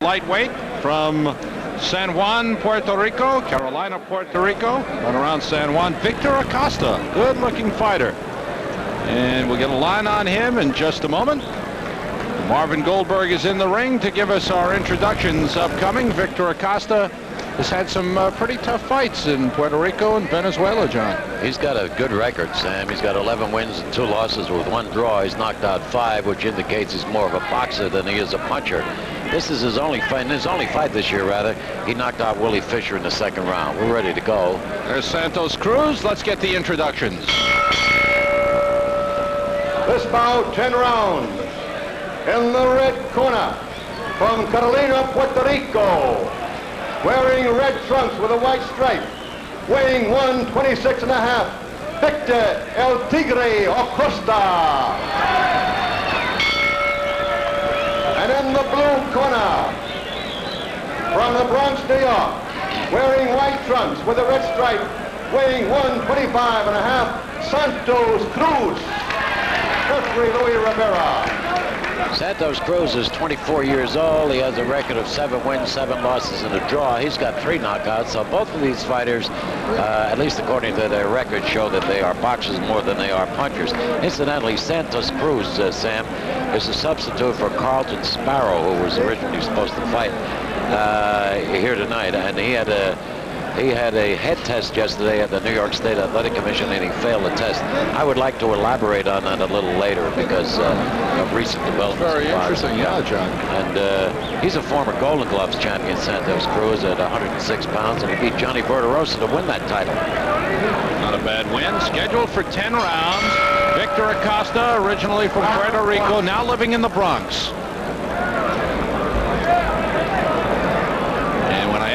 Lightweight from San Juan, Puerto Rico, Carolina, Puerto Rico, run around San Juan, Victor Acosta, good-looking fighter. And we'll get a line on him in just a moment. Marvin Goldberg is in the ring to give us our introductions upcoming. Victor Acosta has had some pretty tough fights in Puerto Rico and Venezuela, John. He's got a good record, Sam. He's got 11 wins and 2 losses with 1 draw. He's knocked out 5, which indicates he's more of a boxer than he is a puncher. This is his only fight, this year, rather. He knocked out Willie Fisher in the 2nd round. We're ready to go. There's Santos Cruz. Let's get the introductions. This bout, 10 rounds. In the red corner, from Carolina, Puerto Rico, wearing red trunks with a white stripe, weighing 126 and a half, Victor El Tigre Acosta. And in the blue corner, from the Bronx, New York, wearing white trunks with a red stripe, weighing 125 and a half, Santos Cruz, referee Louis Rivera. Santos Cruz is 24 years old. He has a record of 7 wins, 7 losses, and a draw. He's got 3 knockouts. So both of these fighters, at least according to their record, show that they are boxers more than they are punchers. Incidentally, Santos Cruz, Sam, is a substitute for Carlton Sparrow, who was originally supposed to fight here tonight. And he had a head test yesterday at the New York State Athletic Commission, and he failed the test. I would like to elaborate on that a little later because of recent developments. Very interesting, yeah, John. And he's a former Golden Gloves champion, Santos Cruz, at 106 pounds, and he beat Johnny Verderosa to win that title. Not a bad win. Scheduled for 10 rounds. Victor Acosta, originally from Puerto Rico, now living in the Bronx.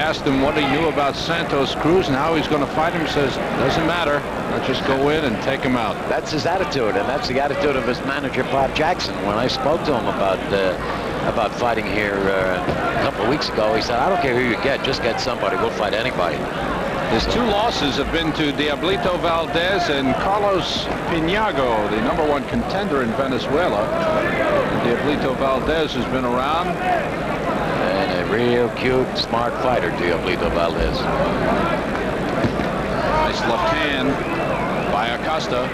Asked him what he knew about Santos Cruz and how he's going to fight him. He says, doesn't matter. Let's just go in and take him out. That's his attitude, and that's the attitude of his manager, Bob Jackson. When I spoke to him about fighting here a couple of weeks ago, he said, I don't care who you get, just get somebody. We'll fight anybody. His 2 losses have been to Diablito Valdez and Carlos Pinago, the #1 contender in Venezuela. Diablito Valdez has been around. And a real cute, smart fighter, Diablito Valdez. Nice left hand by Acosta.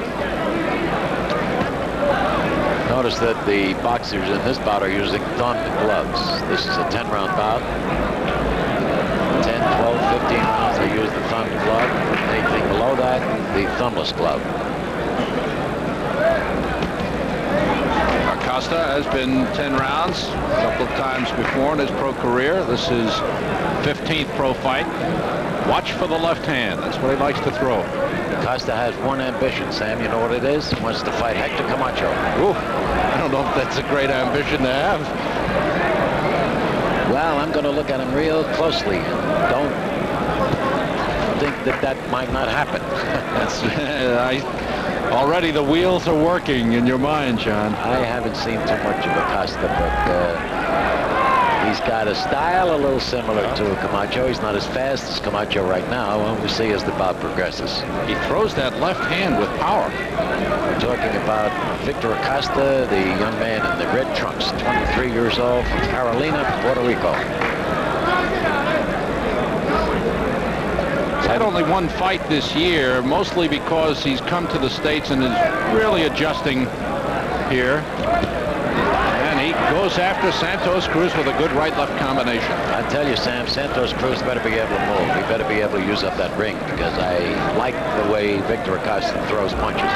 Notice that the boxers in this bout are using thumb gloves. This is a 10-round bout. 10, 12, 15 rounds, they use the thumb glove. Anything below that, the thumbless glove. Acosta has been 10 rounds a couple of times before in his pro career. This is 15th pro fight. Watch for the left hand. That's what he likes to throw. Acosta has one ambition, Sam. You know what it is? He wants to fight Hector Camacho. Ooh, I don't know if that's a great ambition to have. Well, I'm going to look at him real closely. Don't think that might not happen. Already the wheels are working in your mind, John. I haven't seen too much of Acosta, but he's got a style a little similar to Camacho. He's not as fast as Camacho right now, and we'll see as the bout progresses. He throws that left hand with power. We're talking about Victor Acosta, the young man in the red trunks, 23 years old, from Carolina, Puerto Rico. He's had only 1 fight this year, mostly because he's come to the States and is really adjusting here. And he goes after Santos Cruz with a good right-left combination. I tell you, Sam, Santos Cruz better be able to move. He better be able to use up that ring because I like the way Victor Acosta throws punches.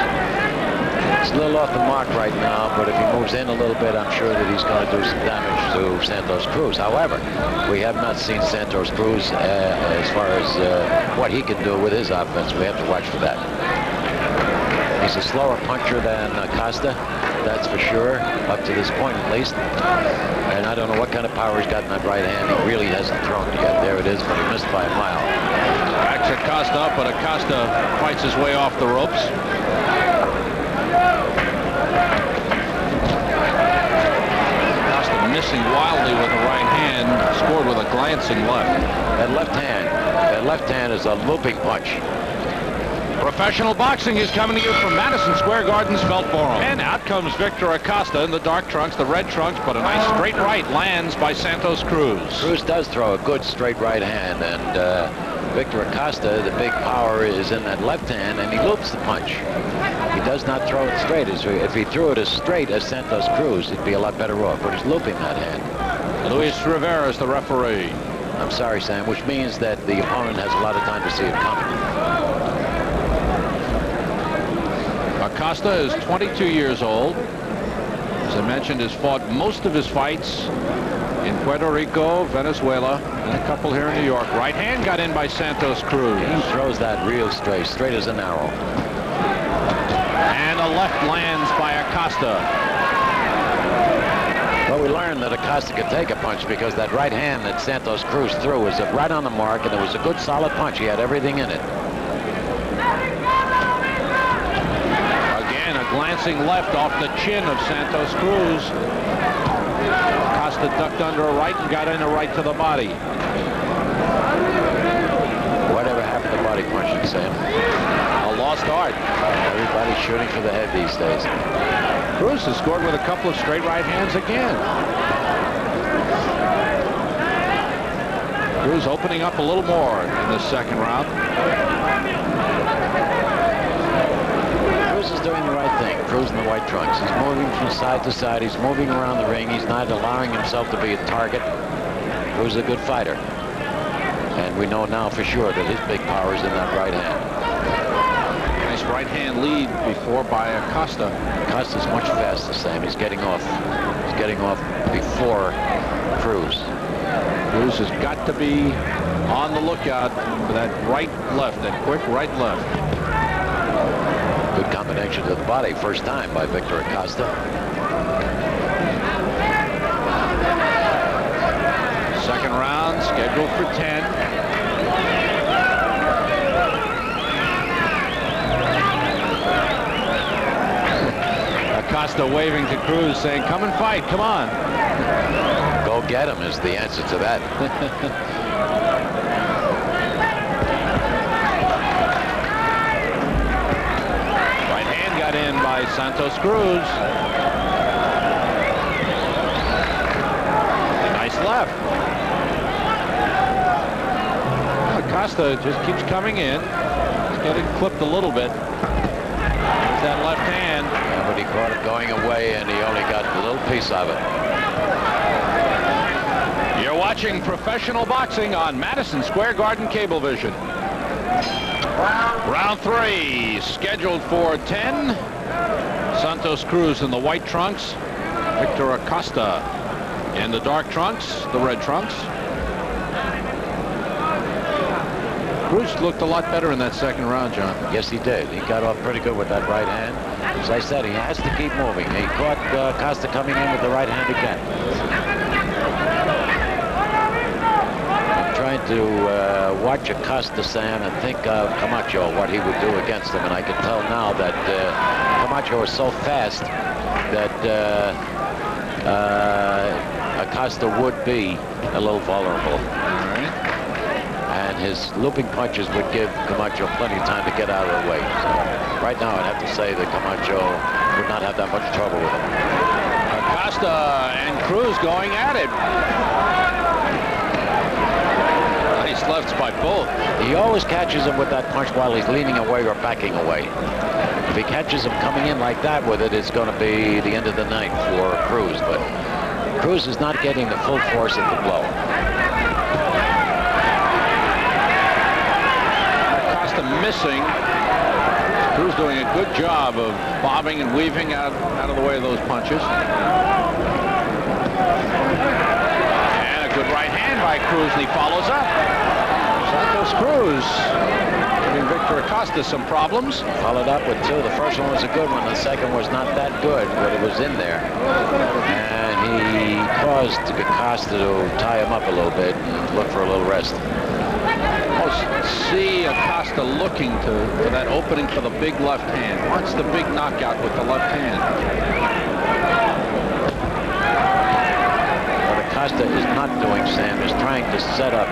It's a little off the mark right now, but if he moves in a little bit, I'm sure that he's going to do some damage to Santos Cruz. However, we have not seen Santos Cruz as far as what he can do with his offense. We have to watch for that. He's a slower puncher than Acosta, that's for sure, up to this point at least. And I don't know what kind of power he's got in that right hand. He really hasn't thrown it yet. There it is, but he missed by a mile. Backs Acosta up, but Acosta fights his way off the ropes. Missing wildly with the right hand, scored with a glancing left. That left hand is a looping punch. Professional boxing is coming to you from Madison Square Garden's Felt Forum. And out comes Victor Acosta in the dark trunks, the red trunks, but a nice straight right lands by Santos Cruz. Cruz does throw a good straight right hand, and Victor Acosta, the big power is in that left hand, and he loops the punch. He does not throw it straight. If he threw it as straight as Santos Cruz, he'd be a lot better off, but he's looping that hand. Luis Rivera is the referee. I'm sorry, Sam, which means that the opponent has a lot of time to see it coming. Acosta is 22 years old. As I mentioned, has fought most of his fights in Puerto Rico, Venezuela, and a couple here in New York. Right hand got in by Santos Cruz. He throws that real straight as an arrow. And a left lands by Acosta. Well, we learned that Acosta could take a punch because that right hand that Santos Cruz threw was right on the mark, and it was a good solid punch. He had everything in it. Again, a glancing left off the chin of Santos Cruz. Acosta ducked under a right and got in a right to the body. Whatever happened to body punching, Sam? A lost art. Everybody's shooting for the head these days. Cruz has scored with a couple of straight right hands again. Cruz opening up a little more in the second round. Cruz is doing the right thing. Cruz in the white trunks. He's moving from side to side. He's moving around the ring. He's not allowing himself to be a target. Cruz is a good fighter. And we know now for sure that his big power is in that right hand. Nice right hand lead before by Acosta. Acosta's much faster, Sam. He's getting off. He's getting off before Cruz. Cruz has got to be on the lookout for that right left, that quick right left. Good combination to the body, first time by Victor Acosta. Second round scheduled for 10. Acosta waving to Cruz saying, come and fight, come on. Go get him is the answer to that. Right hand got in by Santos Cruz. Nice left. Acosta just keeps coming in. He's getting clipped a little bit. There's that left hand. Yeah, but he caught it going away, and he only got a little piece of it. You're watching professional boxing on Madison Square Garden Cablevision. Round 3 scheduled for 10. Santos Cruz in the white trunks. Victor Acosta in the dark trunks, the red trunks. Cruz looked a lot better in that second round, John. Yes, he did. He got off pretty good with that right hand. As I said, he has to keep moving. He caught Acosta coming in with the right hand again. I'm trying to watch Acosta, Sam, and think of Camacho, what he would do against him. And I can tell now that Camacho is so fast that Acosta would be a little vulnerable. All right. And his looping punches would give Camacho plenty of time to get out of the way. So right now, I'd have to say that Camacho would not have that much trouble with him. Acosta and Cruz going at it. Nice lefts by both. He always catches him with that punch while he's leaning away or backing away. If he catches him coming in like that with it, it's going to be the end of the night for Cruz. But Cruz is not getting the full force of the blow. Missing. Cruz doing a good job of bobbing and weaving out of the way of those punches. And a good right hand by Cruz, and he follows up. Santos Cruz giving Victor Acosta some problems. Followed up with two. The first one was a good one. The second was not that good, but it was in there. And he caused Acosta to tie him up a little bit and look for a little rest. See Acosta looking for that opening for the big left hand. Wants the big knockout with the left hand. But Acosta is not doing, Sam, is trying to set up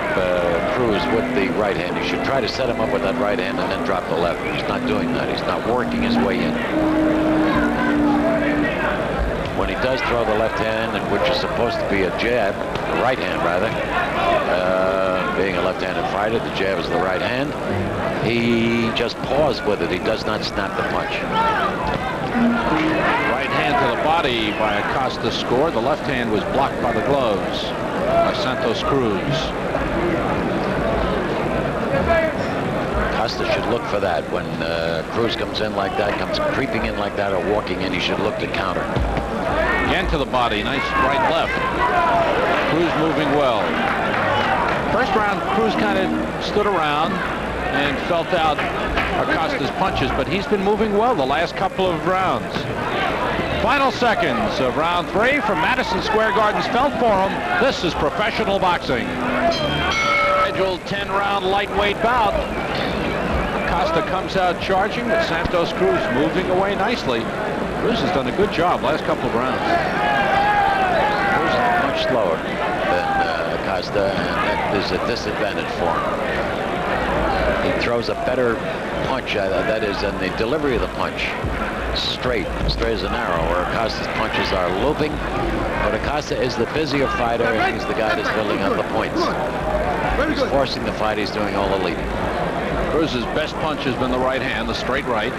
Cruz with the right hand. He should try to set him up with that right hand and then drop the left. He's not doing that. He's not working his way in. When he does throw the left hand, which is supposed to be a jab, the right hand rather, being a left-handed fighter, the jab is the right hand. He just paused with it. He does not snap the punch. Right hand to the body by Acosta scored. The left hand was blocked by the gloves by Santos Cruz. Acosta should look for that. When Cruz comes in like that, comes creeping in like that or walking in, he should look to counter. Again to the body. Nice right left. Cruz moving well. First round, Cruz kind of stood around and felt out Acosta's punches, but he's been moving well the last couple of rounds. Final seconds of round 3 from Madison Square Garden's Felt Forum. This is professional boxing. Scheduled 10-round lightweight bout. Acosta comes out charging, but Santos Cruz moving away nicely. Cruz has done a good job last couple of rounds. Cruz is much slower than Acosta, and that is a disadvantage for him. He throws a better punch, that is, in the delivery of the punch, straight as an arrow, where Acosta's punches are looping. But Acosta is the busier fighter, and he's the guy that's building up the points. He's forcing the fight. He's doing all the leading. Cruz's best punch has been the right hand, the straight right.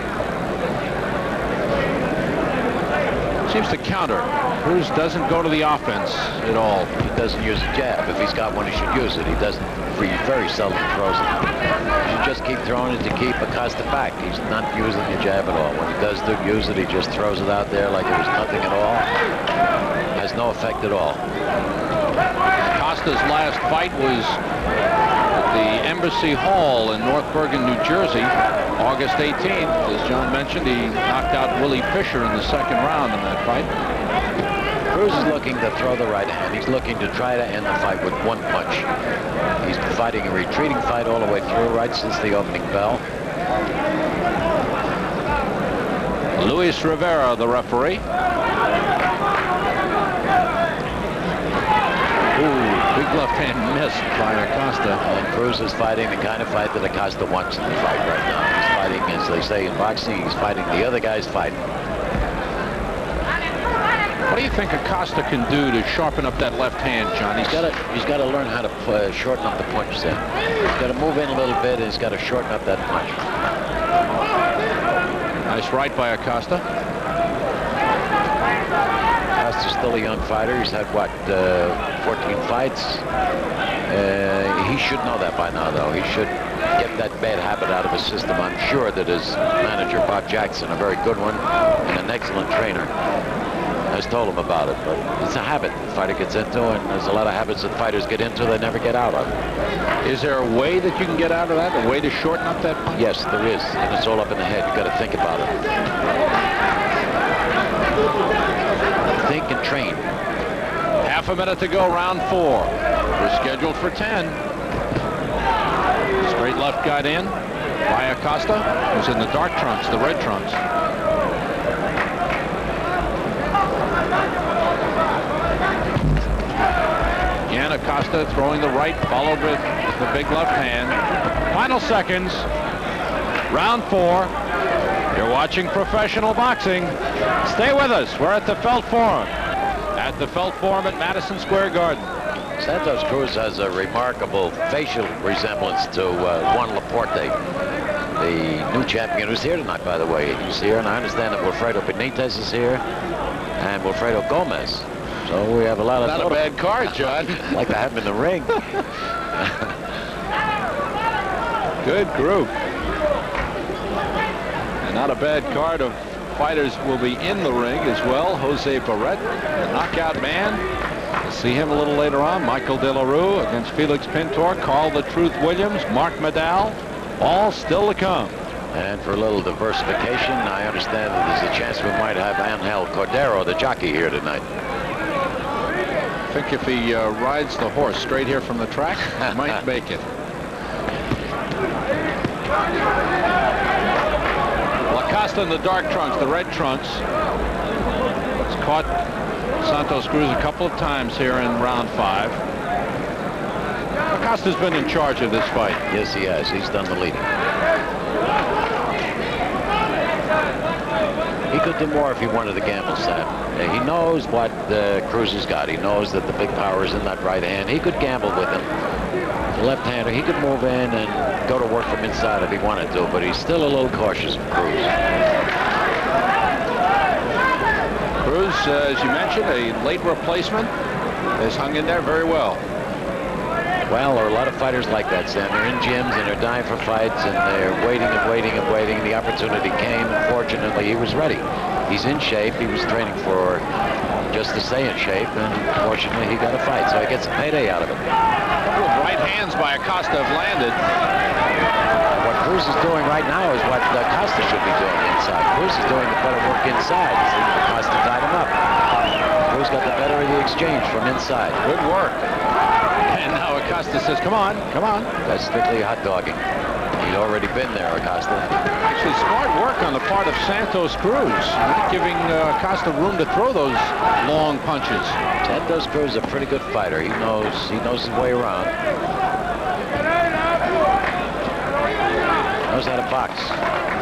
Seems to counter. Cruz doesn't go to the offense at all. He doesn't use a jab. If he's got one, he should use it. He doesn't. He very seldom throws it. He should just keep throwing it to keep Acosta back. He's not using a jab at all. When he does use it, he just throws it out there like it was nothing at all. Has no effect at all. Acosta's last fight was at the Embassy Hall in North Bergen, New Jersey, August 18th. As John mentioned, he knocked out Willie Fisher in the second round in that fight. Cruz is looking to throw the right hand. He's looking to try to end the fight with one punch. He's fighting a retreating fight all the way through, right since the opening bell. Luis Rivera, the referee. Ooh, big left hand missed by Acosta. And Cruz is fighting the kind of fight that Acosta wants in the fight right now. He's fighting, as they say in boxing, he's fighting the other guy's fight. What do you think Acosta can do to sharpen up that left hand, John? He's got to learn how to shorten up the punch there. He's got to move in a little bit, and he's got to shorten up that punch. Nice right by Acosta. Acosta's still a young fighter. He's had, what, 14 fights? He should know that by now, though. He should get that bad habit out of his system. I'm sure that his manager, Bob Jackson, a very good one and an excellent trainer, has told him about it. But it's a habit the fighter gets into, and there's a lot of habits that fighters get into they never get out of. Is there a way that you can get out of that? A way to shorten up that punch? Yes, there is, and it's all up in the head. You've got to think about it. Think and train. Half a minute to go, round 4. We're scheduled for 10. Straight left got in by Acosta, who's in the dark trunks, the red trunks. Again, Acosta throwing the right, followed with the big left hand. Final seconds, round 4. You're watching professional boxing. Stay with us. We're at the Felt Forum. At the Felt Forum at Madison Square Garden. Santos Cruz has a remarkable facial resemblance to Juan Laporte, the new champion, who's here tonight, by the way. He's here, and I understand that Wilfredo Benitez is here, and Wilfredo Gomez. So we have a lot of... Not a bad card, John. Like to have him in the ring. Good group. And not a bad card of fighters will be in the ring as well. Jose Barrett, the knockout man. We'll see him a little later on. Michael De La Rue against Felix Pintor. Carl the Truth Williams. Mark Medal. All still to come. And for a little diversification, I understand that there's a chance we might have Angel Cordero, the jockey, here tonight. I think if he rides the horse straight here from the track, he might make it. Acosta in the dark trunks, the red trunks. It's caught Santos Cruz a couple of times here in round 5. Acosta's been in charge of this fight. Yes, he has. He's done the leading. He could do more if he wanted to gamble, Sam. He knows what Cruz has got. He knows that the big power is in that right hand. He could gamble with him. The left-hander, he could move in and go to work from inside if he wanted to, but he's still a little cautious of Cruz. Cruz, as you mentioned, a late replacement, has hung in there very well. Well, there are a lot of fighters like that, Sam. They're in gyms and they're dying for fights and they're waiting and waiting and waiting. The opportunity came. Fortunately, he was ready. He's in shape. He was training for just to stay in shape, and fortunately, he got a fight, so he gets a payday out of it. A couple of right hands by Acosta have landed. What Cruz is doing right now is what Acosta should be doing inside. Cruz is doing the better work inside. Acosta tied him up. Cruz got the better of the exchange from inside. Good work. And now Acosta says, come on, come on. That's strictly hot dogging. He'd already been there, Acosta. Actually, smart work on the part of Santos Cruz, not giving Acosta room to throw those long punches. Santos Cruz is a pretty good fighter. He knows his way around. Knows how to box.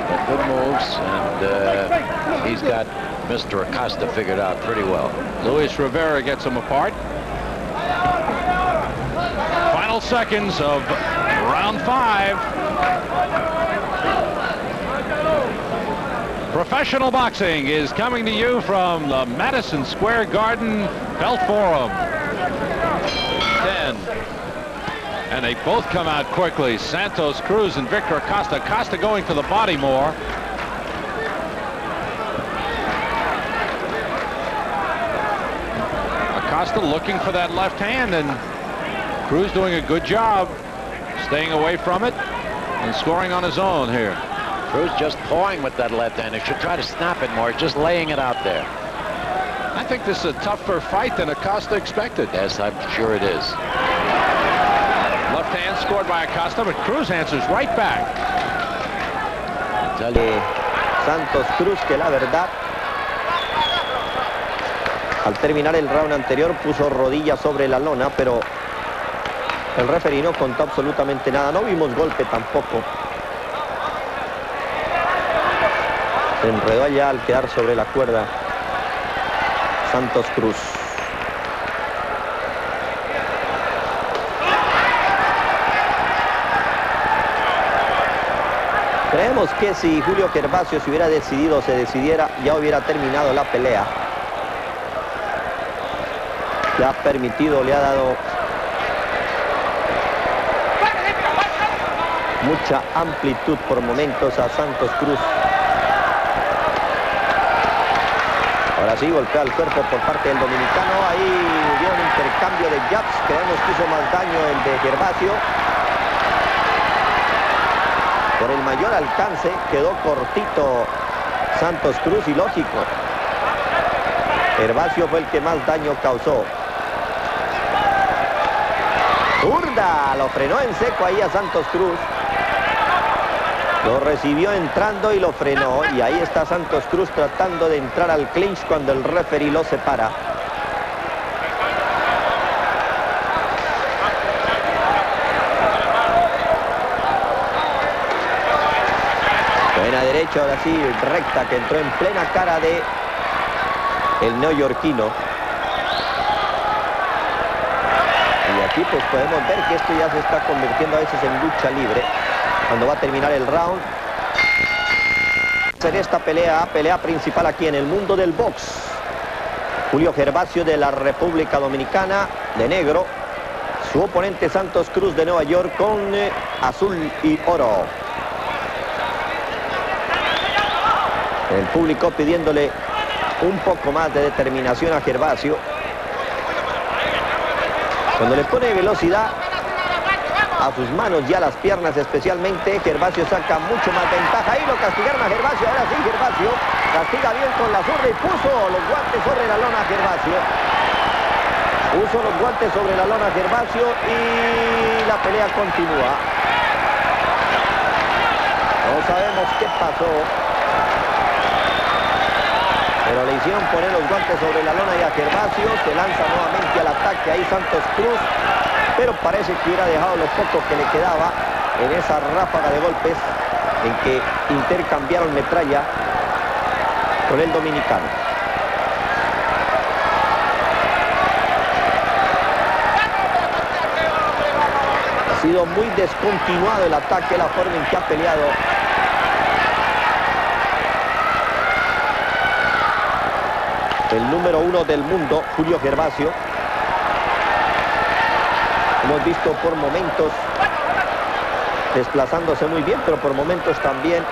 Got good moves, and he's got Mr. Acosta figured out pretty well. Luis Rivera gets him apart. Final seconds of round 5. Professional boxing is coming to you from the Madison Square Garden Belt Forum. 10. And they both come out quickly. Santos Cruz and Victor Acosta. Acosta going for the body more. Acosta looking for that left hand, and Cruz doing a good job staying away from it and scoring on his own here. Cruz just pawing with that left hand. He should try to snap it more, just laying it out there. I think this is a tougher fight than Acosta expected. Yes, I'm sure it is. Left hand scored by Acosta, but Cruz answers right back. Santos Cruz, que la verdad, al terminar el round anterior puso rodillas sobre la lona, pero el referee no contó absolutamente nada. No vimos golpe tampoco. Se enredó allá al quedar sobre la cuerda Santos Cruz. Creemos que si Julio Gervasio se hubiera decidido, se decidiera, ya hubiera terminado la pelea. Le ha permitido, le ha dado mucha amplitud por momentos a Santos Cruz. Ahora sí, golpea el cuerpo por parte del dominicano. Ahí dio un intercambio de jabs. Creemos que hizo más daño el de Gervasio. Por el mayor alcance quedó cortito Santos Cruz, y lógico. Gervasio fue el que más daño causó. Zurda, lo frenó en seco ahí a Santos Cruz. Lo recibió entrando y lo frenó, y ahí está Santos Cruz tratando de entrar al clinch cuando el referee lo separa. Buena derecha, ahora sí, recta, que entró en plena cara de el neoyorquino. Y aquí pues podemos ver que esto ya se está convirtiendo a veces en lucha libre. Cuando va a terminar el round, en esta pelea principal aquí en el mundo del box. Julio Gervasio de la República Dominicana, de negro. Su oponente Santos Cruz de Nueva York con azul y oro. El público pidiéndole un poco más de determinación a Gervasio. Cuando le pone velocidad a sus manos y a las piernas especialmente, Gervasio saca mucho más ventaja. Ahí lo castigaron a Gervasio. Ahora sí, Gervasio castiga bien con la zurda y puso los guantes sobre la lona Gervasio. Puso los guantes sobre la lona Gervasio y la pelea continúa. No sabemos qué pasó. Pero le hicieron poner los guantes sobre la lona y a Gervasio se lanza nuevamente al ataque ahí Santos Cruz, pero parece que hubiera dejado lo poco que le quedaba en esa ráfaga de golpes en que intercambiaron metralla con el dominicano. Ha sido muy descontinuado el ataque, la forma en que ha peleado. El número 1 del mundo, Julio Gervasio. Hemos visto por momentos desplazándose muy bien, pero por momentos también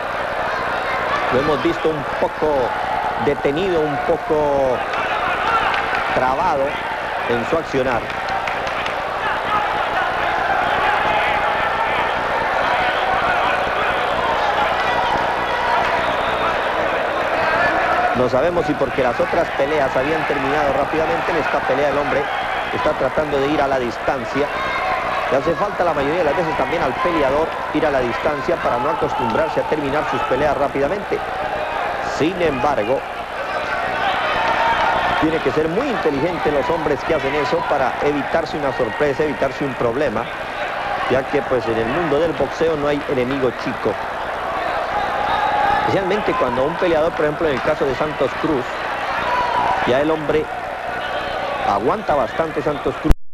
lo hemos visto un poco detenido, un poco trabado en su accionar. No sabemos si porque las otras peleas habían terminado rápidamente, en esta pelea el hombre está tratando de ir a la distancia. Le hace falta la mayoría de las veces también al peleador ir a la distancia para no acostumbrarse a terminar sus peleas rápidamente. Sin embargo, tiene que ser muy inteligente los hombres que hacen eso para evitarse una sorpresa, evitarse un problema, ya que pues en el mundo del boxeo no hay enemigo chico. Especialmente cuando un peleador, por ejemplo en el caso de Santos Cruz, ya el hombre aguanta bastante Santos Cruz.